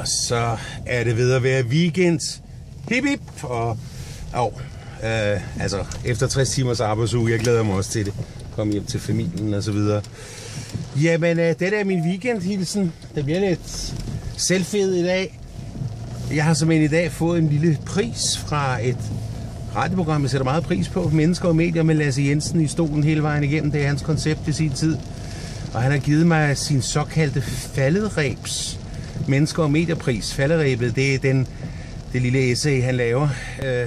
så er det ved at være weekend. Hip hip! Altså, efter 60 timers arbejdsuge, jeg glæder mig også til det. Komme hjem til familien og så videre. Jamen, det er min weekendhilsen. Det bliver lidt selvfed i dag. Jeg har simpelthen i dag fået en lille pris fra et radioprogram, jeg sætter meget pris på. Mennesker og medier med Lasse Jensen i stolen hele vejen igennem. Det er hans koncept i sin tid. Og han har givet mig sin såkaldte falderebs mennesker og mediepris. Falderebet, det er det lille essay, han laver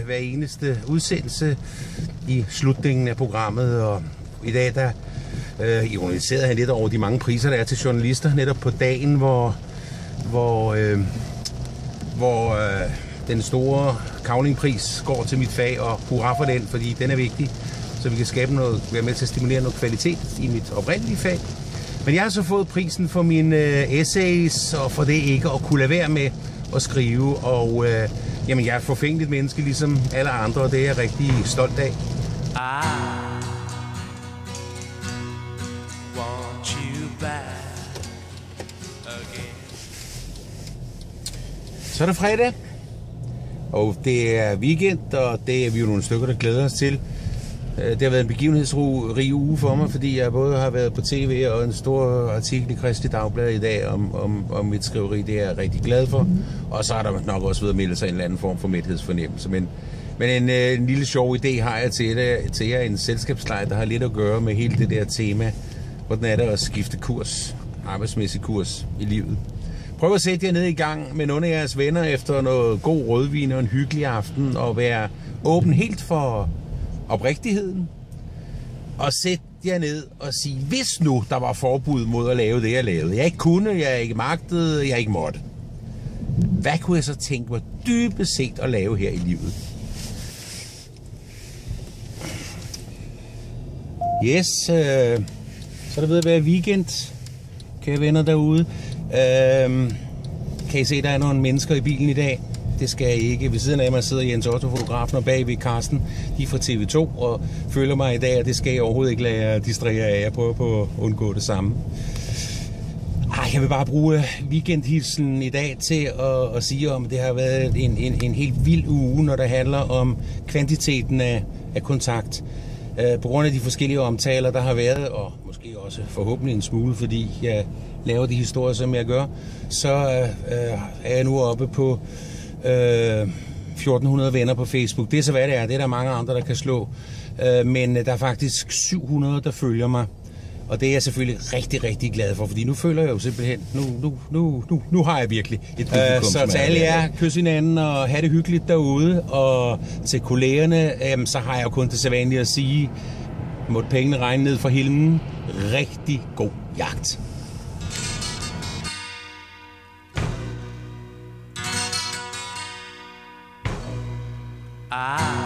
hver eneste udsendelse i slutningen af programmet. Og i dag, der ironiserede han lidt over de mange priser, der er til journalister, netop på dagen, hvor den store Cavlingpris går til mit fag, og hurra for den, fordi den er vigtig, så vi kan være med til at stimulere noget kvalitet i mit oprindelige fag. Men jeg har så fået prisen for mine essays, og for det ikke at kunne lade være med at skrive, og jamen, jeg er et forfængeligt menneske, ligesom alle andre, og det er jeg rigtig stolt af. Så er det fredag, og det er weekend, og det er vi jo nogle stykker, der glæder os til. Det har været en begivenhedsrig uge for mig, fordi jeg både har været på tv og en stor artikel i Kristeligt Dagblad i dag om mit skriveri. Det er jeg rigtig glad for. Og så er der nok også ved at melde sig en eller anden form for mæthedsfornemmelse. Men en lille sjov idé har jeg til jer, en selskabsleg, der har lidt at gøre med hele det der tema. Hvordan er det at skifte kurs, arbejdsmæssig kurs i livet. Prøv at sætte jer ned i gang med nogle af jeres venner efter noget god rødvin og en hyggelig aften, og være åben helt for oprigtigheden, og sæt jer ned og sige, hvis nu der var forbud mod at lave det, jeg lavede. Jeg ikke kunne, jeg ikke magtede, jeg ikke måtte. Hvad kunne jeg så tænke mig dybest set at lave her i livet? Yes, så er det ved at være weekend, kære venner derude. Kan I se, der er nogle mennesker i bilen i dag? Det skal jeg ikke. Ved siden af mig sidder Jens Otto, fotografen, og bagved Carsten. De er fra TV2 og følger mig i dag, og det skal jeg overhovedet ikke lade jer distrahere af. Jeg prøver på at undgå det samme. Jeg vil bare bruge weekendhilsen i dag til at sige, om det har været en helt vild uge, når det handler om kvantiteten af kontakt. På grund af de forskellige omtaler, der har været, og måske også forhåbentlig en smule, fordi jeg laver de historier, som jeg gør, så er jeg nu oppe på 1400 venner på Facebook. Det er så hvad det er. Det er der mange andre, der kan slå. Men der er faktisk 700, der følger mig. Og det er jeg selvfølgelig rigtig, rigtig glad for, fordi nu føler jeg jo simpelthen, nu har jeg virkelig et publikum. Så til alle jer, kys hinanden og have det hyggeligt derude. Og til kollegerne, så har jeg jo kun det sædvanlige at sige, måtte pengene regne ned fra himlen. Rigtig god jagt. Ah.